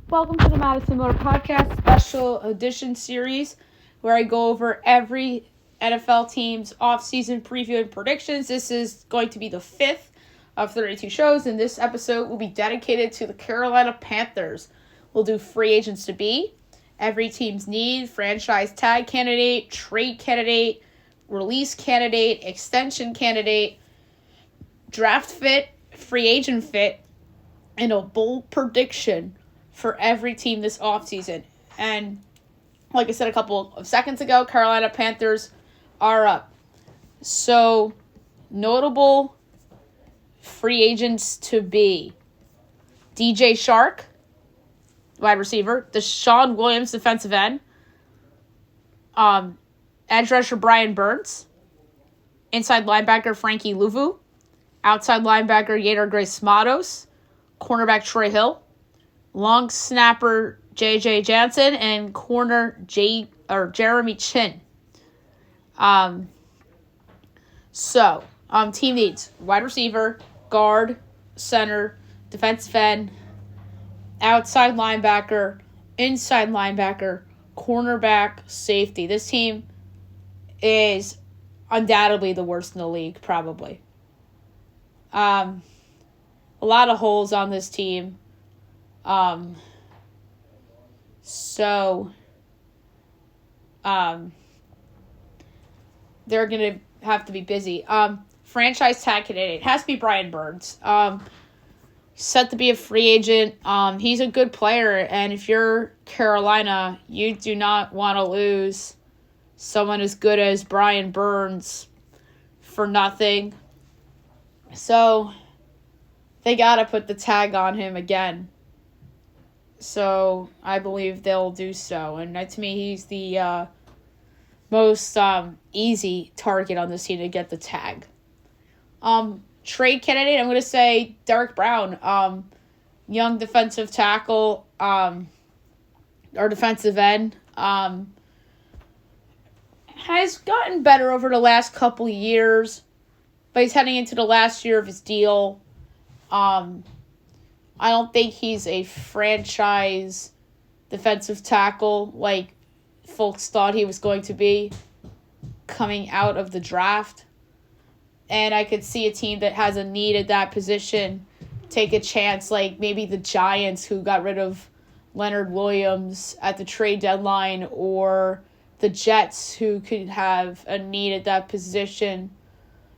Welcome to the Madison Motor Podcast special edition series where I go over every NFL team's offseason preview and predictions. This is going to be the 5th of 32 shows, and this episode will be dedicated to the Carolina Panthers. We'll do free agents to be, every team's need, franchise tag candidate, trade candidate, release candidate, extension candidate, draft fit, free agent fit, and a bold prediction for every team this offseason. And like I said a couple of seconds ago, Carolina Panthers are up. So, notable free agents to be: DJ Shark, wide receiver; Deshaun Williams, defensive end; edge rusher Brian Burns; inside linebacker Frankie Luvu; outside linebacker Yader Grace-Matos; cornerback Troy Hill; long snapper J.J. Jansen; and corner Jeremy Chin. Team needs: wide receiver, guard, center, defensive end, outside linebacker, inside linebacker, cornerback, safety. This team is undoubtedly the worst in the league, probably. A lot of holes on this team. They're going to have to be busy. Franchise tag candidate has to be Brian Burns. Set to be a free agent. He's a good player, and if you're Carolina, you do not want to lose someone as good as Brian Burns for nothing. So they got to put the tag on him again. So I believe they'll do so. And to me, he's the most easy target on this team to get the tag. Trade candidate, I'm going to say Derek Brown. Young defensive tackle, or defensive end. Has gotten better over the last couple of years, but he's heading into the last year of his deal. I don't think he's a franchise defensive tackle like folks thought he was going to be coming out of the draft. And I could see a team that has a need at that position take a chance, like maybe the Giants, who got rid of Leonard Williams at the trade deadline, or the Jets, who could have a need at that position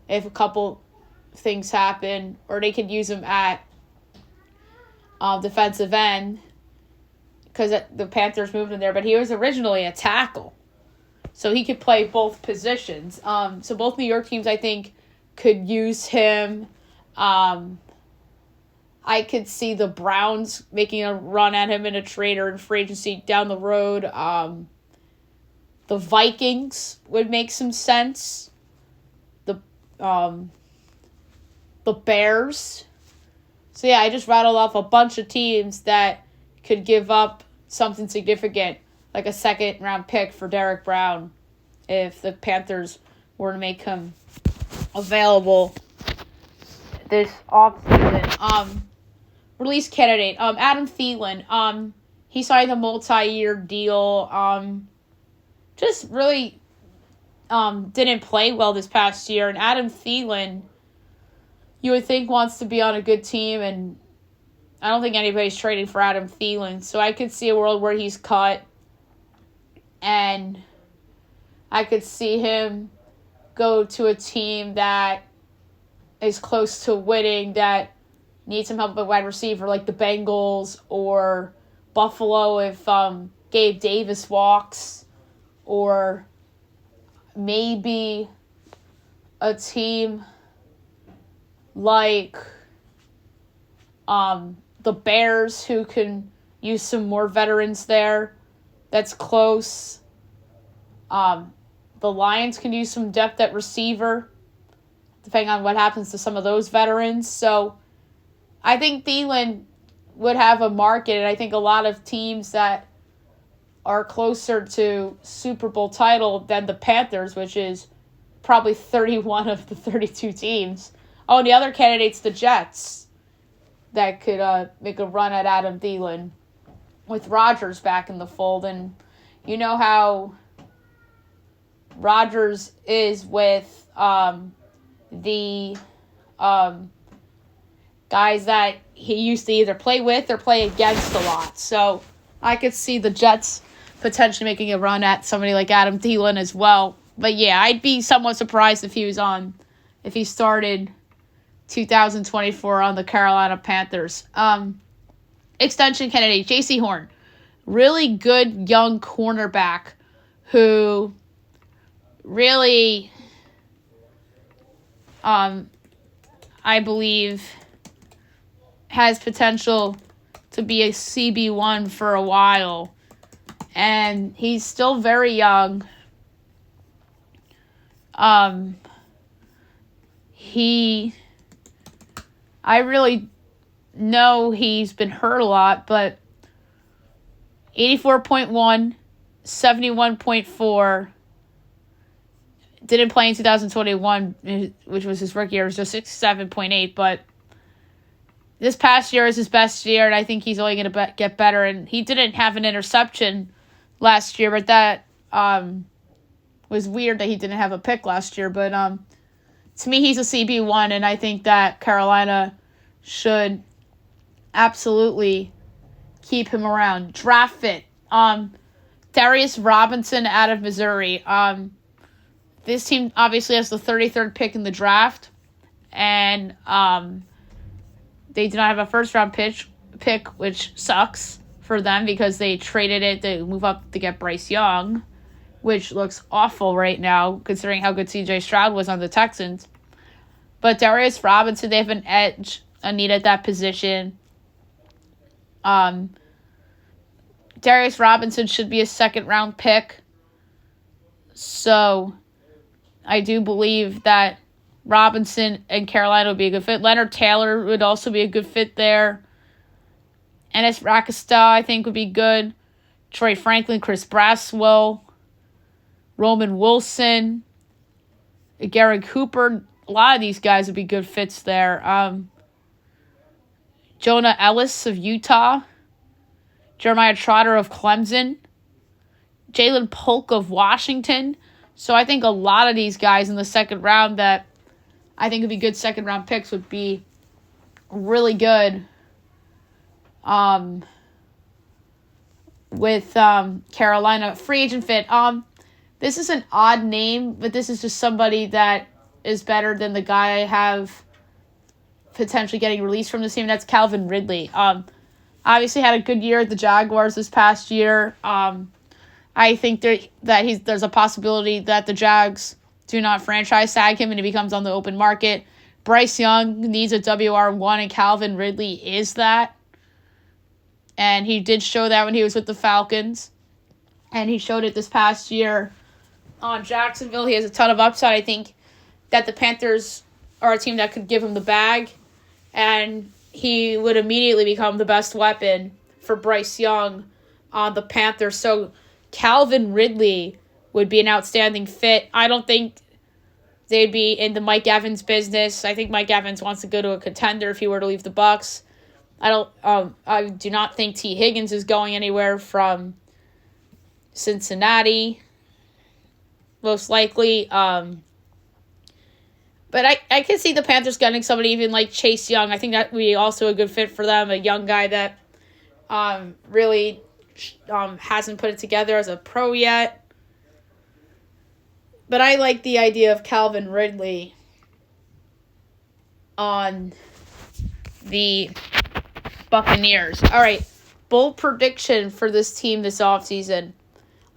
if a couple things happen, or they could use him at defensive end because the Panthers moved him there, but he was originally a tackle, so he could play both positions. So both New York teams, I think, could use him. I could see the Browns making a run at him in a trade or in free agency down the road. The Vikings would make some sense. The Bears. So yeah, I just rattled off a bunch of teams that could give up something significant, like a second-round pick for Derek Brown, if the Panthers were to make him available this offseason. Release candidate, Adam Thielen. He signed a multi-year deal. Just really didn't play well this past year. And Adam Thielen, you would think, wants to be on a good team, and I don't think anybody's trading for Adam Thielen. So I could see a world where he's cut, and I could see him go to a team that is close to winning, that needs some help with wide receiver, like the Bengals or Buffalo if Gabe Davis walks, or maybe a team like the Bears, who can use some more veterans there. That's close. The Lions can use some depth at receiver, depending on what happens to some of those veterans. So I think Thielen would have a market, and I think a lot of teams that are closer to Super Bowl title than the Panthers, which is probably 31 of the 32 teams. Oh, and the other candidate's the Jets, that could make a run at Adam Thielen. with Rodgers back in the fold. And you know how Rodgers is with the guys that he used to either play with or play against a lot. So I could see the Jets potentially making a run at somebody like Adam Thielen as well. But yeah, I'd be somewhat surprised if he started 2024 on the Carolina Panthers. Extension candidate, J.C. Horn. Really good young cornerback who really, I believe, has potential to be a CB1 for a while. And he's still very young. I really know he's been hurt a lot, but 84.1, 71.4, didn't play in 2021, which was his rookie year. It was just 67.8, but this past year is his best year, and I think he's only going to get better. And he didn't have an interception last year, but that was weird that he didn't have a pick last year. But to me, he's a CB1, and I think that Carolina should absolutely keep him around. Draft fit. Darius Robinson out of Missouri. This team obviously has the 33rd pick in the draft, and they do not have a first-round pick, which sucks for them because they traded it to move up to get Bryce Young, which looks awful right now considering how good C.J. Stroud was on the Texans. But Darius Robinson, they have an edge, a need at that position. Darius Robinson should be a second-round pick. So I do believe that Robinson and Carolina would be a good fit. Leonard Taylor would also be a good fit there. Ennis Rakista, I think, would be good. Troy Franklin, Chris Braswell, Roman Wilson, Garrett Cooper. A lot of these guys would be good fits there. Jonah Ellis of Utah. Jeremiah Trotter of Clemson. Jalen Polk of Washington. So I think a lot of these guys in the second round that I think would be good second-round picks would be really good with Carolina. Free agent fit. This is an odd name, but this is just somebody that is better than the guy I have potentially getting released from this team. That's Calvin Ridley. Obviously had a good year at the Jaguars this past year. I think there's a possibility that the Jags do not franchise tag him and he becomes on the open market. Bryce Young needs a WR1 and Calvin Ridley is that. And he did show that when he was with the Falcons. And he showed it this past year on Jacksonville. He has a ton of upside. I think that the Panthers are a team that could give him the bag. And he would immediately become the best weapon for Bryce Young on the Panthers. So Calvin Ridley would be an outstanding fit. I don't think they'd be in the Mike Evans business. I think Mike Evans wants to go to a contender if he were to leave the Bucs. I do not think T. Higgins is going anywhere from Cincinnati, most likely. But I can see the Panthers getting somebody even like Chase Young. I think that would be also a good fit for them, a young guy that really hasn't put it together as a pro yet. But I like the idea of Calvin Ridley on the Buccaneers. All right, bold prediction for this team this offseason.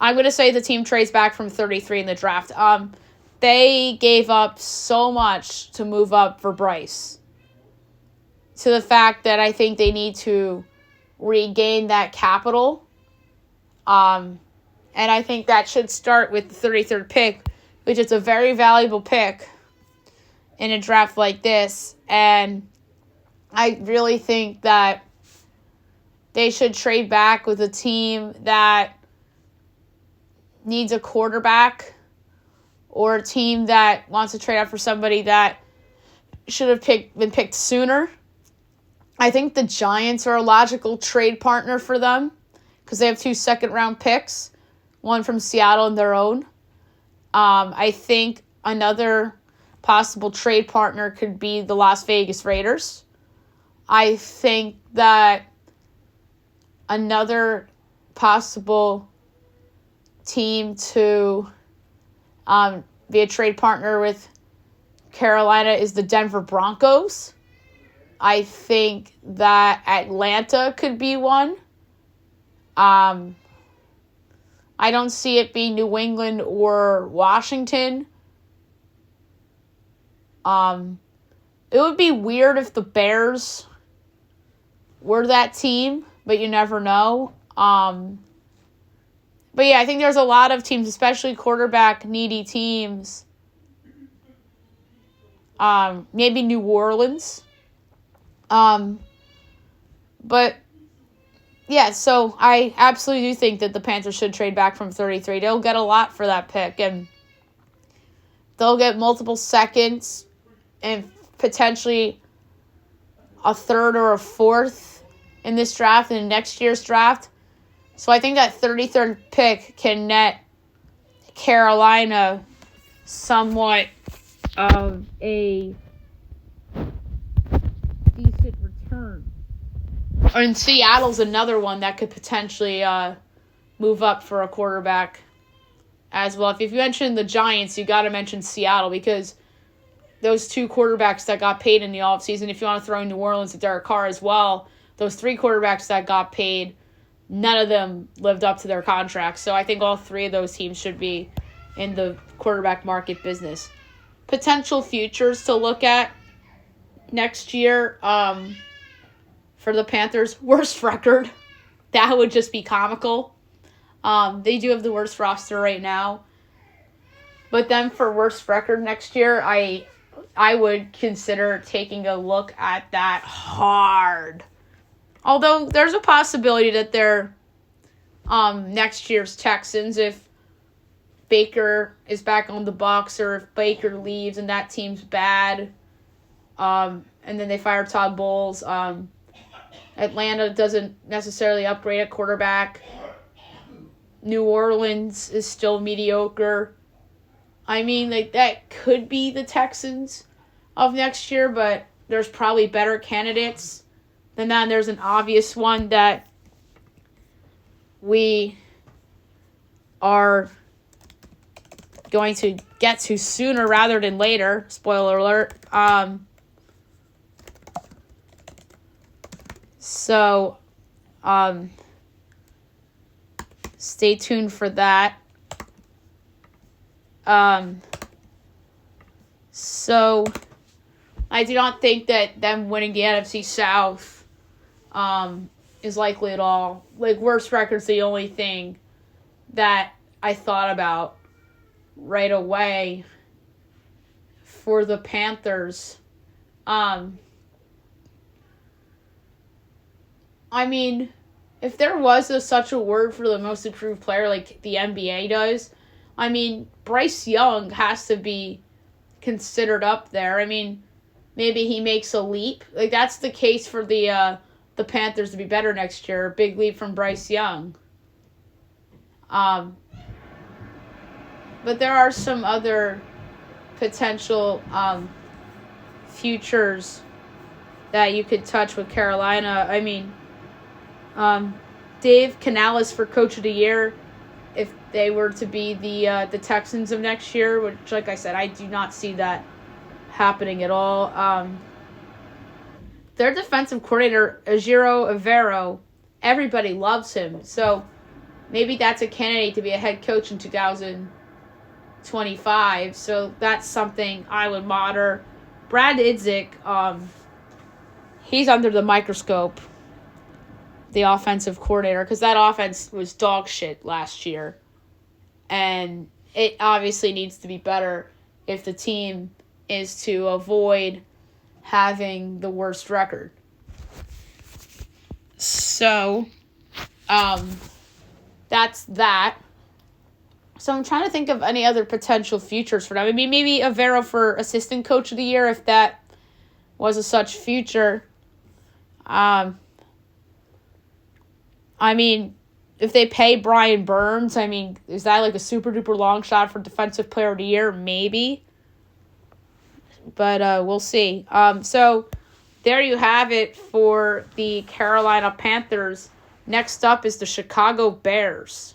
I'm going to say the team trades back from 33 in the draft. They gave up so much to move up for Bryce. To the fact that I think they need to regain that capital. And I think that should start with the 33rd pick, which is a very valuable pick in a draft like this. And I really think that they should trade back with a team that needs a quarterback or a team that wants to trade up for somebody that should have been picked sooner. I think the Giants are a logical trade partner for them because they have 2 second-round picks, one from Seattle and their own. I think another possible trade partner could be the Las Vegas Raiders. I think that another possible team to be a trade partner with Carolina is the Denver Broncos. I think that Atlanta could be one. I don't see it being New England or Washington. It would be weird if the Bears were that team, but you never know. But yeah, I think there's a lot of teams, especially quarterback-needy teams. Maybe New Orleans. But yeah, so I absolutely do think that the Panthers should trade back from 33. They'll get a lot for that pick, and they'll get multiple seconds and potentially a third or a fourth in this draft and in next year's draft. So I think that 33rd pick can net Carolina somewhat of a decent return. And Seattle's another one that could potentially move up for a quarterback as well. If you mention the Giants, you got to mention Seattle, because those 2 quarterbacks that got paid in the offseason, if you want to throw in New Orleans and Derek Carr as well, those 3 quarterbacks that got paid, none of them lived up to their contracts. So I think all 3 of those teams should be in the quarterback market business. Potential futures to look at next year for the Panthers. Worst record. That would just be comical. They do have the worst roster right now. But then for worst record next year, I would consider taking a look at that hard. Although there's a possibility that they're next year's Texans, if Baker is back on the Bucs, or if Baker leaves and that team's bad, and then they fire Todd Bowles. Atlanta doesn't necessarily upgrade at quarterback. New Orleans is still mediocre. I mean, like, that could be the Texans of next year, but there's probably better candidates than that. And there's an obvious one that we are going to get to sooner rather than later. Spoiler alert. So, stay tuned for that. So, I do not think that them winning the NFC South is likely at all. Like, worst record's the only thing that I thought about right away for the Panthers. I mean, if there was such a word for the most improved player like the NBA does, I mean, Bryce Young has to be considered up there. I mean, maybe he makes a leap. Like, that's the case for the Panthers to be better next year. A big leap from Bryce Young. But there are some other potential futures that you could touch with Carolina. I mean, Dave Canales for Coach of the Year, if they were to be the Texans of next year, which, like I said, I do not see that happening at all. Their defensive coordinator, Ejiro Evero, everybody loves him. So maybe that's a candidate to be a head coach in 2025. So that's something I would monitor. Brad Idzik, he's under the microscope, the offensive coordinator, because that offense was dog shit last year. And it obviously needs to be better if the team is to avoid having the worst record. So, that's that. So I'm trying to think of any other potential futures for them. I mean, maybe Avero for assistant coach of the year, if that was a such future. I mean, if they pay Brian Burns, I mean, is that like a super duper long shot for Defensive Player of the Year? Maybe. But we'll see. So there you have it for the Carolina Panthers. Next up is the Chicago Bears.